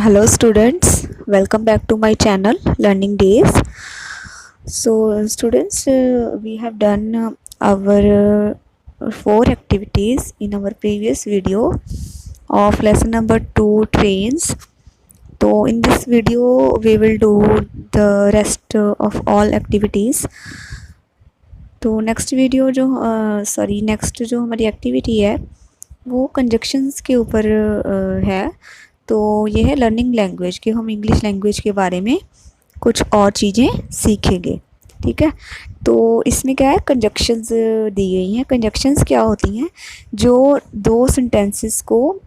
Hello students, welcome back to my channel Learning Days. So students, we have done our 4 activities in our previous video of lesson number 2 trains. So in this video we will do the rest of all activities. तो next video जो next जो हमारी activity है वो conjunctions के ऊपर है। तो ये है लर्निंग लैंग्वेज कि हम इंग्लिश लैंग्वेज के बारे में कुछ और चीज़ें सीखेंगे। ठीक है, तो इसमें क्या है, कंजक्शंस दी गई हैं। कंजक्शंस क्या होती हैं? जो दो सेंटेंसेस को,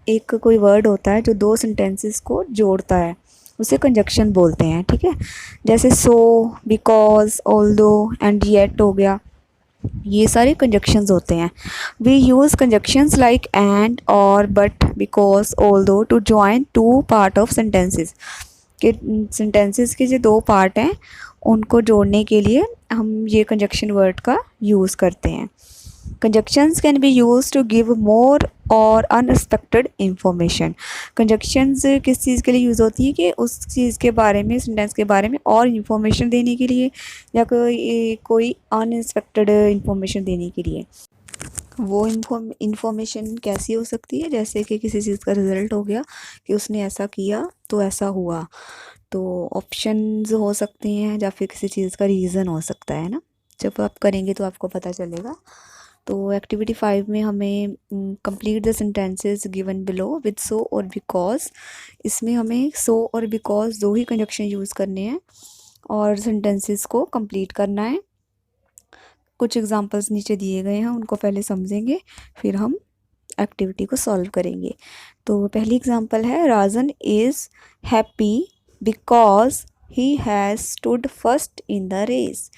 एक कोई वर्ड होता है जो दो सेंटेंसेस को जोड़ता है, उसे कंजक्शन बोलते हैं। ठीक है, जैसे so, because, although and yet हो गया, ये सारे कंजक्शंस होते हैं। We use conjunctions like and, और, but, because, although to join two part of sentences, के सेंटेंसेस के जो दो पार्ट हैं उनको जोड़ने के लिए हम ये कंजक्शन वर्ड का यूज़ करते हैं। Conjunctions can be use to give more और अनएक्सपेक्टेड इंफॉर्मेशन। कंजक्शंस किस चीज़ के लिए यूज़ होती है? कि उस चीज़ के बारे में, सेंटेंस के बारे में और इन्फॉर्मेशन देने के लिए, या कोई अनएक्सपेक्टेड इंफॉर्मेशन देने के लिए। वो इंफॉर्मेशन कैसी हो सकती है? जैसे कि किसी चीज़ का रिज़ल्ट हो गया कि उसने ऐसा किया तो ऐसा हुआ, तो ऑप्शंस हो सकते हैं, या फिर किसी चीज़ का रीज़न हो सकता है ना। जब आप करेंगे तो आपको पता चलेगा। तो एक्टिविटी 5 में हमें complete the sentences given below with so और बिकॉज। इसमें हमें सो और बिकॉज दो ही कंजक्शन यूज़ करने हैं और सेंटेंसेस को कंप्लीट करना है। कुछ एग्जांपल्स नीचे दिए गए हैं, उनको पहले समझेंगे, फिर हम एक्टिविटी को सॉल्व करेंगे। तो पहली एग्जांपल है, Rajan is happy because he has stood first in the race.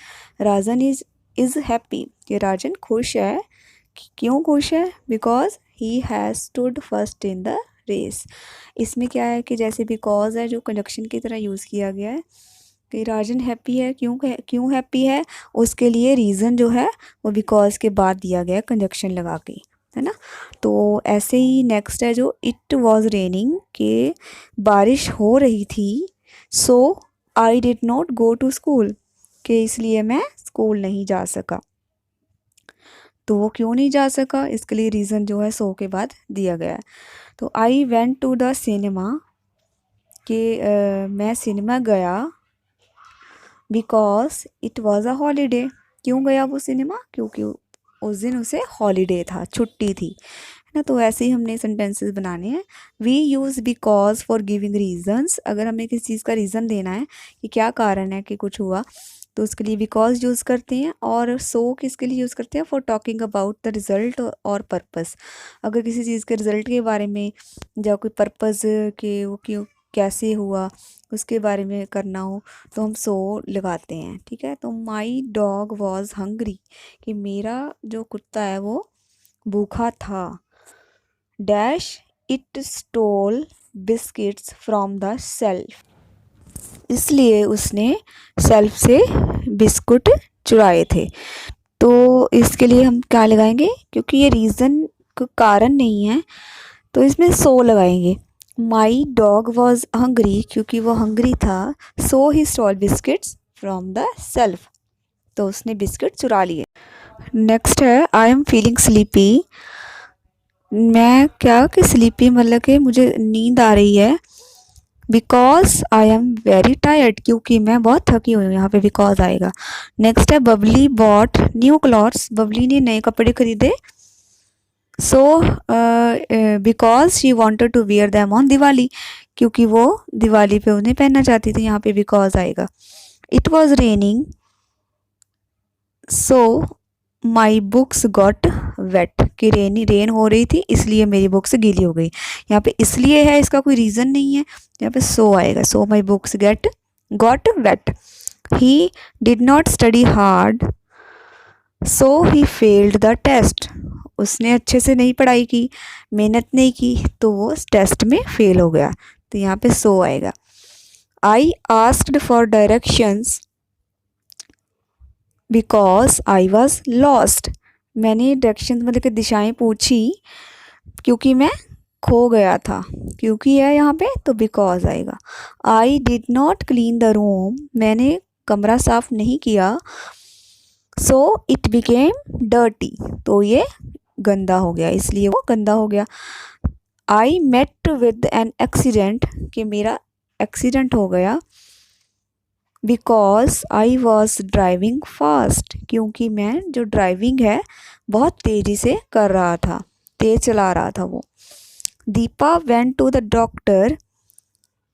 Rajan is happy, कि राजन खुश है। क्यों खुश है? Because he has stood first in the race. इसमें क्या है कि जैसे बिकॉज है जो कंजक्शन की तरह यूज़ किया गया है कि राजन हैप्पी है। क्यों हैप्पी है? उसके लिए रीज़न जो है वो बिकॉज के बाद दिया गया कंजक्शन लगा के, है ना। तो ऐसे ही नेक्स्ट है जो इट वॉज रेनिंग, के बारिश हो रही थी। So I did not go to school, के इसलिए मैं स्कूल नहीं जा सका। तो वो क्यों नहीं जा सका, इसके लिए रीज़न जो है सो के बाद दिया गया है। तो I went to the cinema, कि मैं सिनेमा गया। Because it was a holiday, क्यों गया वो सिनेमा? क्योंकि उस दिन उसे हॉलीडे था, छुट्टी थी, है ना। तो ऐसे ही हमने सेंटेंसेस बनाने हैं। We use because for giving reasons. अगर हमें किसी चीज़ का रीज़न देना है कि क्या कारण है कि कुछ हुआ, तो उसके लिए बिकॉज यूज़ करते हैं। और सो किसके लिए यूज़ करते हैं? For talking about the result और पर्पस। अगर किसी चीज़ के रिज़ल्ट के बारे में या कोई पर्पज़ के वो क्यों कैसे हुआ उसके बारे में करना हो तो हम सो लगाते हैं। ठीक है, तो माई डॉग वॉज हंग्री, कि मेरा जो कुत्ता है वो भूखा था। Dash it stole biscuits from the shelf, इसलिए उसने सेल्फ से बिस्कुट चुराए थे। तो इसके लिए हम क्या लगाएंगे? क्योंकि ये रीज़न का कारण नहीं है तो इसमें सो लगाएंगे। माई डॉग वॉज हंग्री, क्योंकि वो हंग्री था। So he stole biscuits from the shelf, तो उसने बिस्किट चुरा लिए। नेक्स्ट है, आई एम फीलिंग स्लीपी। मैं क्या कि स्लीपी मतलब कि मुझे नींद आ रही है। Because I am very tired, क्योंकि मैं बहुत थकी हुई हूँ, यहाँ पे बिकॉज आएगा। नेक्स्ट है, Bubbly bought new clothes, Bubbly ने नए कपड़े खरीदे। So because she wanted to wear them on Diwali, क्योंकि वो दिवाली पे उन्हें पहनना चाहती थी, यहाँ पे बिकॉज आएगा। It was raining, so my books got wet, कि रेन हो रही थी इसलिए मेरी बुक्स गीली हो गई। यहाँ पे इसलिए है, इसका कोई रीज़न नहीं है, यहाँ पे सो आएगा। So my books got wet. He did not study hard, so he failed the test, उसने अच्छे से नहीं पढ़ाई की, मेहनत नहीं की, तो वो टेस्ट में फेल हो गया, तो यहाँ पे सो आएगा। I asked for directions because I was lost, मैंने डायरेक्शन मतलब कि दिशाएं पूछी क्योंकि मैं खो गया था, क्योंकि है यहाँ पे तो बिकॉज आएगा। आई did not clean the room, मैंने कमरा साफ नहीं किया। सो इट बिकेम डर्टी, तो ये गंदा हो गया, इसलिए वो गंदा हो गया। I met with an accident, कि मेरा एक्सीडेंट हो गया। Because I was driving fast, क्योंकि मैं जो ड्राइविंग है बहुत तेज़ी से कर रहा था, तेज़ चला रहा था वो। Deepa went to the doctor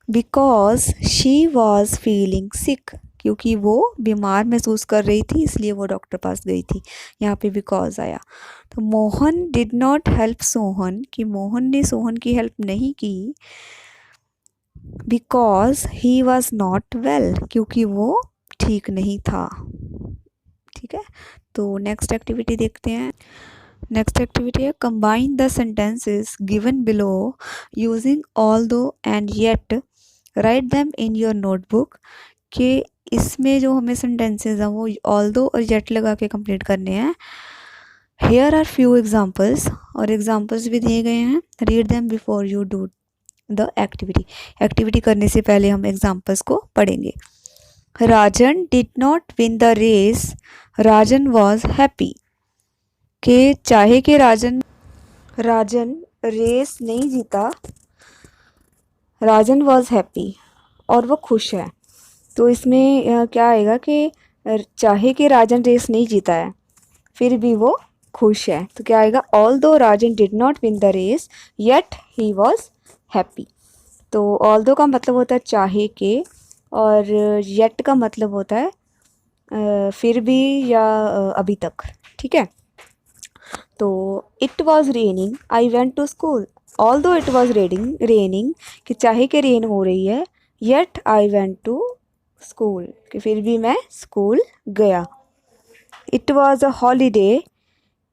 because she was feeling sick, क्योंकि वो बीमार महसूस कर रही थी, इसलिए वो डॉक्टर पास गई थी। यहाँ पे बिकॉज आया। तो Mohan did not help Sohan, कि मोहन ने सोहन की हेल्प नहीं की। Because he was not well, क्योंकि वो ठीक नहीं था। ठीक है, तो नेक्स्ट एक्टिविटी देखते हैं। नेक्स्ट एक्टिविटी है combine the sentences given below using although and yet, write them in your notebook. कि इसमें जो हमें सेंटेंसेस हैं वो ऑल दो और येट लगा के कंप्लीट करने हैं। हेयर आर फ्यू एग्जाम्पल्स, और एग्जाम्पल्स भी दिए गए हैं। Read them before you do the activity, activity करने से पहले हम एग्जाम्पल्स को पढ़ेंगे। Rajan did not win the race, Rajan was happy. के चाहे कि राजन रेस नहीं जीता, राजन वॉज हैप्पी, और वो खुश है। तो इसमें क्या आएगा कि चाहे कि राजन रेस नहीं जीता है फिर भी वो खुश है, तो क्या आएगा, although Rajan did not win the race yet he was happy. तो ऑल दो का मतलब होता है चाहे के, और येट का मतलब होता है फिर भी या अभी तक। ठीक है, तो it was raining I went to school, although it was raining, कि चाहे कि रेन हो रही है, yet I went to school, कि फिर भी मैं स्कूल गया। इट वॉज अ हॉलीडे,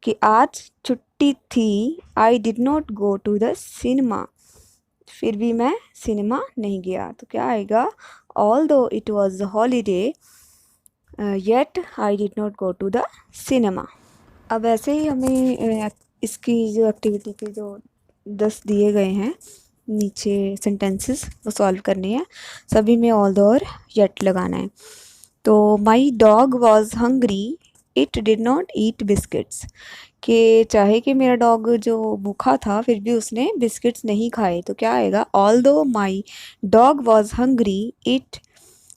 कि आज छुट्टी थी, I did not go to the cinema, फिर भी मैं सिनेमा नहीं गया। तो क्या आएगा, although it was a holiday yet I did not go to the cinema. अब ऐसे ही हमें इसकी जो एक्टिविटी के जो 10 दिए गए हैं नीचे सेंटेंसेस वो सॉल्व करने हैं, सभी में ऑल दो और येट लगाना है। तो my dog was hungry it did not eat biscuits, कि चाहे कि मेरा डॉग जो भूखा था फिर भी उसने बिस्किट्स नहीं खाए। तो क्या आएगा, although my dog was hungry it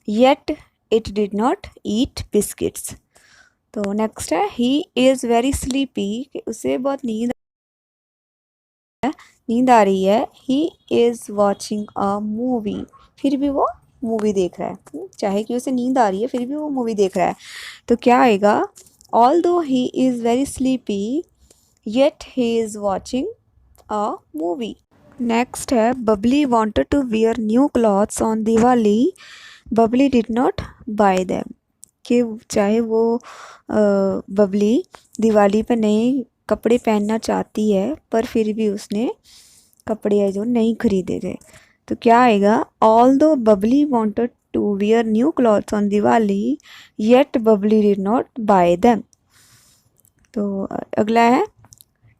yet it did not eat biscuits. तो नेक्स्ट है ही इज़ वेरी स्लीपी, कि उसे बहुत नींद आ रही है। ही इज़ वॉचिंग अ मूवी, फिर भी वो मूवी देख रहा है। चाहे कि उसे नींद आ रही है फिर भी वो मूवी देख रहा है। तो क्या आएगा, although he is very sleepy yet he is watching a movie. Next है Babli wanted to wear new clothes on Diwali, Babli did not buy them, कि चाहे वो बबली दिवाली पर नए कपड़े पहनना चाहती है पर फिर भी उसने कपड़े जो नहीं खरीदे थे। तो क्या आएगा, although Babli wanted to wear new clothes on Diwali yet Babli did not buy them. तो अगला है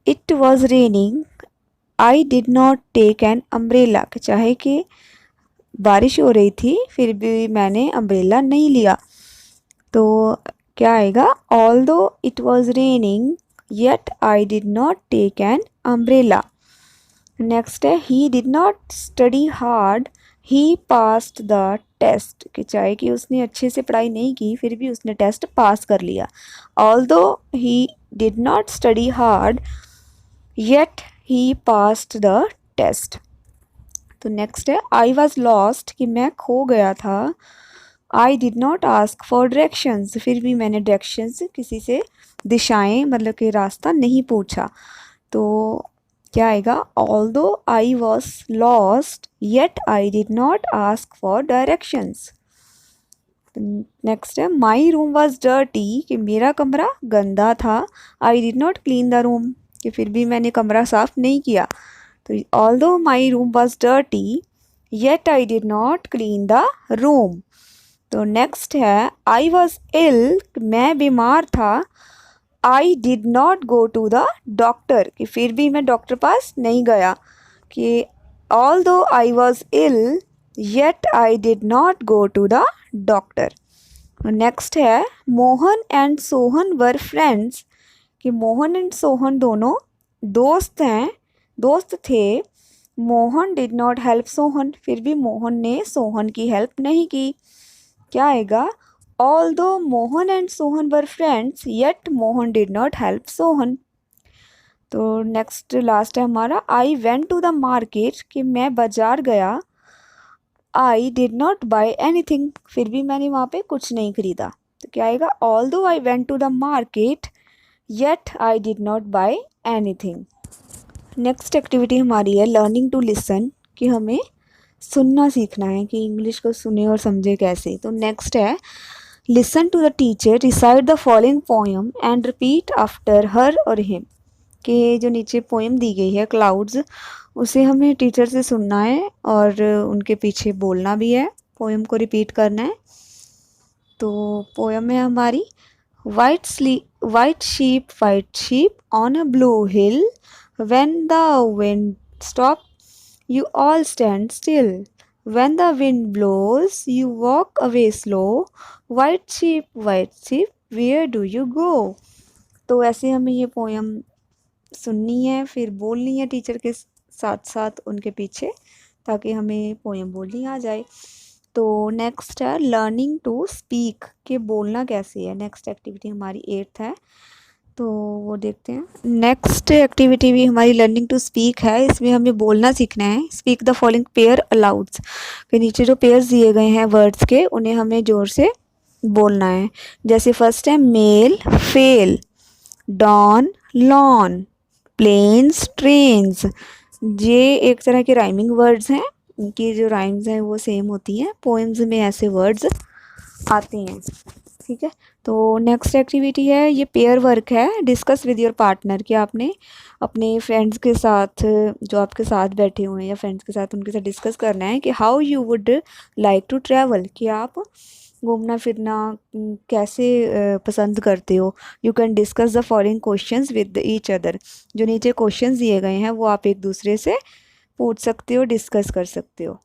it was raining I did not take an umbrella, चाहे कि बारिश हो रही थी फिर भी मैंने अम्ब्रेला नहीं लिया। तो क्या आएगा, although it was raining yet I did not take an umbrella. Next है he did not study hard he passed the test, कि चाहे कि उसने अच्छे से पढ़ाई नहीं की फिर भी उसने टेस्ट पास कर लिया। Although he did not study hard yet he passed the test. तो नेक्स्ट है आई वॉज लॉस्ट, कि मैं खो गया था। I did not ask for directions, फिर भी मैंने डायरेक्शंस किसी से दिशाएं मतलब कि रास्ता नहीं पूछा। तो क्या आएगा, although I was lost yet I did not ask for directions. Next है माई रूम वॉज डर्टी, कि मेरा कमरा गंदा था। I did not clean the room, कि फिर भी मैंने कमरा साफ नहीं किया। तो although my room was dirty yet I did not clean the room. तो नेक्स्ट है आई वॉज इल, मैं बीमार था। I did not go to the doctor, कि फिर भी मैं डॉक्टर पास नहीं गया। कि although I was ill yet I did not go to the doctor. Next है Mohan and Sohan were friends, कि मोहन एंड सोहन दोनों दोस्त थे। Mohan did not help Sohan, फिर भी मोहन ने सोहन की हेल्प नहीं की। क्या आएगा? Although Mohan and Sohan were friends yet Mohan did not help Sohan. तो नेक्स्ट लास्ट है हमारा I went to the market, कि मैं बाजार गया। I did not buy anything, फिर भी मैंने वहाँ पे कुछ नहीं खरीदा। तो क्या आएगा? Although I went to the market yet I did not buy anything. Next activity हमारी है लर्निंग टू लिसन, कि हमें सुनना सीखना है कि इंग्लिश को सुने और समझे कैसे। तो नेक्स्ट है listen to the teacher, recite the following poem and repeat after her और हिम, कि जो नीचे पोएम दी गई है क्लाउड्स, उसे हमें टीचर से सुनना है और उनके पीछे बोलना भी है, पोएम को रिपीट करना है। तो पोएम है हमारी white sheep on a blue hill, when the wind stop you all stand still, when the wind blows you walk away slow, white sheep where do you go. तो ऐसे हमें ये पोएम सुननी है, फिर बोलनी है टीचर के साथ साथ उनके पीछे, ताकि हमें पोएम बोलनी आ जाए। तो नेक्स्ट है लर्निंग टू स्पीक, कि बोलना कैसे है। नेक्स्ट एक्टिविटी हमारी 8th है, तो वो देखते हैं। नेक्स्ट एक्टिविटी भी हमारी लर्निंग टू स्पीक है, इसमें हमें बोलना सीखना है। स्पीक द फॉलोइंग पेयर अलाउड्स, के नीचे जो पेयर्स दिए गए हैं वर्ड्स के, उन्हें हमें जोर से बोलना है। जैसे फर्स्ट है mail fail, dawn lawn, plains trains. ये एक तरह के राइमिंग वर्ड्स हैं, इनकी जो राइम्स हैं वो सेम होती हैं, पोएम्स में ऐसे वर्ड्स आते हैं। ठीक है, तो नेक्स्ट एक्टिविटी है ये पेयर वर्क है, डिस्कस विद योर पार्टनर, कि आपने अपने फ्रेंड्स के साथ, जो आपके साथ बैठे हुए हैं या फ्रेंड्स के साथ, उनके साथ डिस्कस करना है कि how you would like to travel, कि आप घूमना फिरना कैसे पसंद करते हो। You can discuss the following questions with each other, जो नीचे क्वेश्चंस दिए गए हैं वो आप एक दूसरे से पूछ सकते हो, डिस्कस कर सकते हो।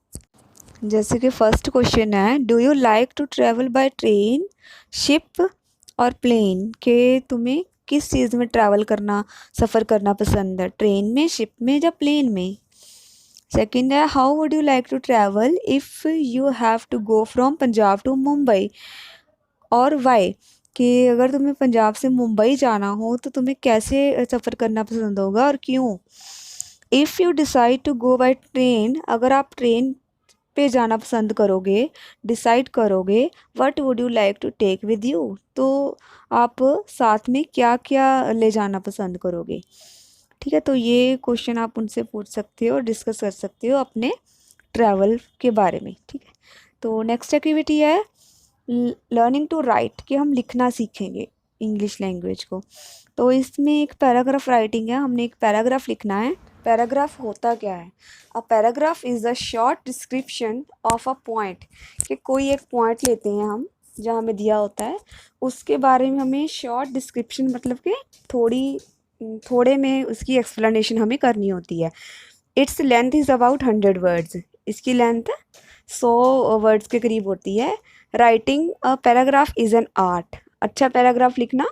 जैसे कि फर्स्ट क्वेश्चन है do you like to travel by train, ship और प्लेन, के तुम्हें किस चीज़ में ट्रैवल करना, सफ़र करना पसंद है, ट्रेन में, शिप में या प्लेन में। सेकेंड है how would you like to travel if you have to go from Punjab to Mumbai, और वाई, कि अगर तुम्हें पंजाब से मुंबई जाना हो तो तुम्हें कैसे सफ़र करना पसंद होगा और क्यों। If you decide to go by train, अगर आप ट्रेन पे जाना पसंद करोगे, डिसाइड करोगे, what would you like to take with you, तो आप साथ में क्या क्या ले जाना पसंद करोगे। ठीक है, तो ये क्वेश्चन आप उनसे पूछ सकते हो और डिस्कस कर सकते हो अपने ट्रैवल के बारे में। ठीक है, तो नेक्स्ट एक्टिविटी है लर्निंग टू राइट, कि हम लिखना सीखेंगे इंग्लिश लैंग्वेज को। तो इसमें एक पैराग्राफ राइटिंग है, हमने एक पैराग्राफ लिखना है। पैराग्राफ होता क्या है? A paragraph is a short description of a point, कि कोई एक पॉइंट लेते हैं हम जहाँ हमें दिया होता है, उसके बारे में हमें शॉर्ट डिस्क्रिप्शन, मतलब कि थोड़े में उसकी एक्सप्लेनेशन हमें करनी होती है। Its length is about 100 words, इसकी लेंथ 100 वर्ड्स के करीब होती है। Writing a paragraph is an art, अच्छा पैराग्राफ लिखना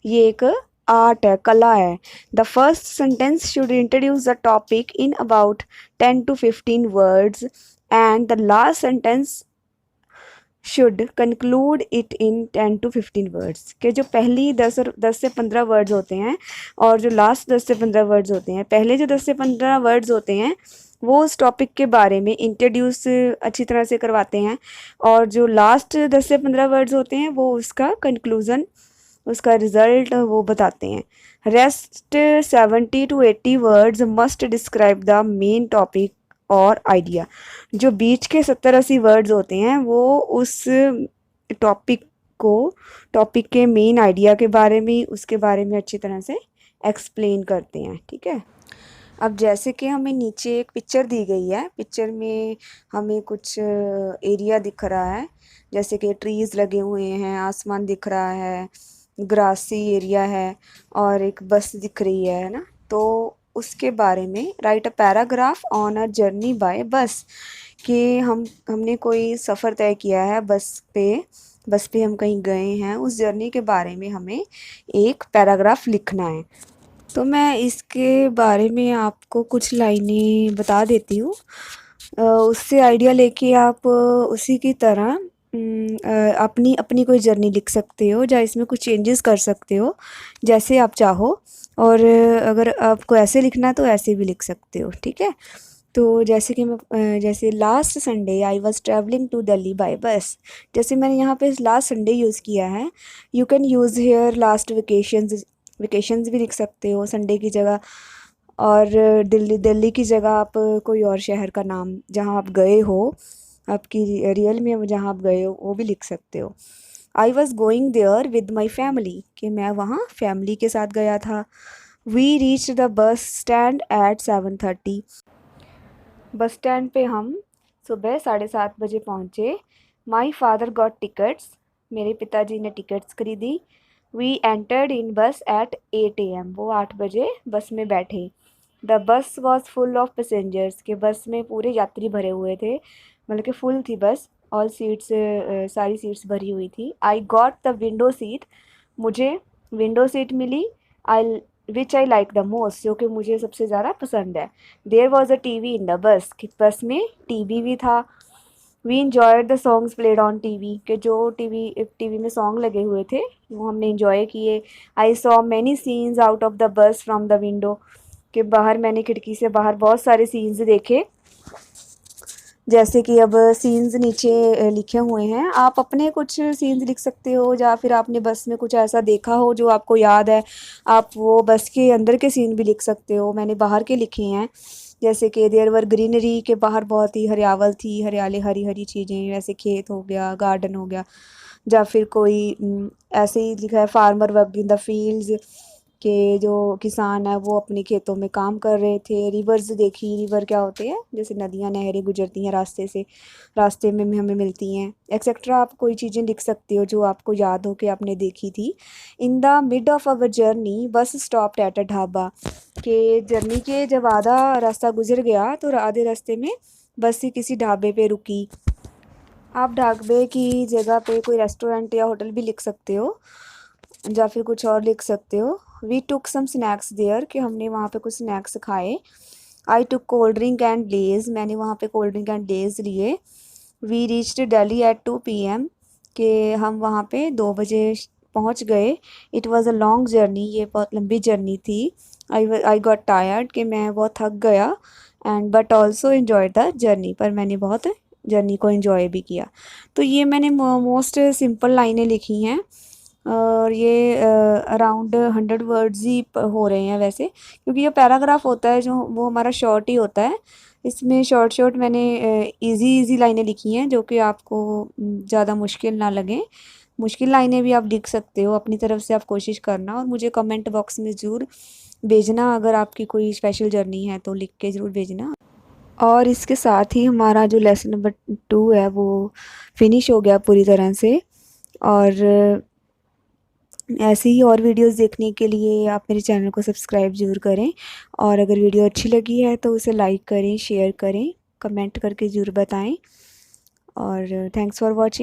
ये एक आर्ट है, कला है। The first sentence should introduce the topic in about 10 to 15 words and the last sentence should conclude it in 10 to 15 words, के जो पहली 10 से 15 वर्ड्स होते हैं और जो लास्ट 10 से 15 वर्ड्स होते हैं, पहले जो 10 से 15 वर्ड्स होते हैं वो उस टॉपिक के बारे में इंट्रोड्यूस अच्छी तरह से करवाते हैं, और जो लास्ट 10 से 15 वर्ड्स होते हैं वो उसका कंक्लूज़न, उसका रिज़ल्ट वो बताते हैं। Rest 70 to 80 words must describe the main topic और आइडिया, जो बीच के 70-80 वर्ड्स होते हैं वो उस टॉपिक के मेन आइडिया के बारे में, उसके बारे में अच्छी तरह से एक्सप्लेन करते हैं। ठीक है, अब जैसे कि हमें नीचे एक पिक्चर दी गई है, पिक्चर में हमें कुछ एरिया दिख रहा है, जैसे कि ट्रीज़ लगे हुए हैं, आसमान दिख रहा है, ग्रासी एरिया है और एक बस दिख रही है ना। तो उसके बारे में। Write a paragraph on a journey by bus, कि हमने कोई सफ़र तय किया है बस पे हम कहीं गए हैं, उस जर्नी के बारे में हमें एक पैराग्राफ लिखना है। तो मैं इसके बारे में आपको कुछ लाइनें बता देती हूँ। उससे आइडिया लेके आप उसी की तरह अपनी अपनी कोई जर्नी लिख सकते हो, या इसमें कुछ चेंजेस कर सकते हो जैसे आप चाहो। और अगर आपको ऐसे लिखना है तो ऐसे भी लिख सकते हो, ठीक है। तो जैसे कि जैसे last Sunday I was travelling to Delhi by bus, जैसे मैंने यहाँ पे लास्ट संडे यूज़ किया है। You can use here last vacations भी लिख सकते हो संडे की जगह। और दिल्ली की जगह आप कोई और शहर का नाम जहाँ आप गए हो, आपकी रियल में जहाँ आप गए हो, वो भी लिख सकते हो। I was going there with my family, कि मैं वहाँ फैमिली के साथ गया था। We reach the bus stand at 7:30, bus stand पे हम सुबह 7:30 बजे पहुँचे। माई फादर गॉट टिकट्स, मेरे पिताजी ने टिकट्स खरीदी। वी एंटर्ड इन बस एट 8 AM, वो 8 बजे बस में बैठे। The bus was full of passengers, के बस में पूरे यात्री भरे हुए थे, मतलब कि फुल थी बस। ऑल सीट्स, सारी सीट्स भरी हुई थी। I got the window seat, मुझे विंडो सीट मिली। I which I like the most, जो कि मुझे सबसे ज़्यादा पसंद है। There was a TV in the bus, कि बस में टीवी भी था। We enjoyed the songs played on TV, के जो टीवी में सॉन्ग लगे हुए थे वो हमने इंजॉय किए। I saw many scenes out of the bus from the window, के बाहर मैंने खिड़की से बाहर बहुत सारे सीन्स देखे। जैसे कि अब सीन्स नीचे लिखे हुए हैं, आप अपने कुछ सीन्स लिख सकते हो, या फिर आपने बस में कुछ ऐसा देखा हो जो आपको याद है, आप वो बस के अंदर के सीन भी लिख सकते हो। मैंने बाहर के लिखे हैं, जैसे कि देयर वर ग्रीनरी, के बाहर बहुत ही हरियावल थी, हरियाली, हरी हरी चीज़ें, जैसे खेत हो गया, गार्डन हो गया। या फिर कोई ऐसे ही लिखा है farmer work in the fields, के जो किसान है वो अपने खेतों में काम कर रहे थे। रिवर्स देखी, रिवर क्या होते हैं, जैसे नदियाँ नहरें गुजरती हैं रास्ते से, रास्ते में हमें मिलती हैं, एक्सेट्रा। आप कोई चीज़ें लिख सकते हो जो आपको याद हो कि आपने देखी थी। In the mid of our journey बस स्टॉप्ड एट अ ढाबा, के जर्नी के जब आधा रास्ता गुजर गया तो आधे रास्ते में बस ही किसी ढाबे पे रुकी। आप ढाबे की जगह पे कोई रेस्टोरेंट या होटल भी लिख सकते हो, या फिर कुछ और लिख सकते हो। We took some snacks there, कि हमने वहाँ पे कुछ स्नैक्स खाए। I took cold drink and Lay's, मैंने वहाँ पे कोल्ड ड्रिंक एंड लेज लिए। We reached Delhi at 2 PM, के हम वहाँ पे 2 बजे पहुँच गए। It was a long journey, ये बहुत लंबी जर्नी थी। आई गॉट टायर्ड, कि मैं बहुत थक गया। And but also enjoy the journey, पर मैंने बहुत जर्नी को इन्जॉय भी किया। तो ये मैंने मोस्ट सिंपल लाइनें लिखी हैं, और ये अराउंड 100 वर्ड्स ही हो रहे हैं वैसे, क्योंकि ये पैराग्राफ होता है जो वो हमारा शॉर्ट ही होता है। इसमें शॉर्ट शॉर्ट मैंने इजी इजी लाइनें लिखी हैं, जो कि आपको ज़्यादा मुश्किल ना लगें। मुश्किल लाइनें भी आप लिख सकते हो, अपनी तरफ से आप कोशिश करना, और मुझे कमेंट बॉक्स में ज़रूर भेजना अगर आपकी कोई स्पेशल जर्नी है तो लिख के ज़रूर भेजना। और इसके साथ ही हमारा जो लेसन नंबर 2 है वो फिनिश हो गया पूरी तरह से। और ऐसे ही और वीडियोस देखने के लिए आप मेरे चैनल को सब्सक्राइब ज़रूर करें। और अगर वीडियो अच्छी लगी है तो उसे लाइक करें, शेयर करें, कमेंट करके ज़रूर बताएं। और थैंक्स फॉर वॉचिंग।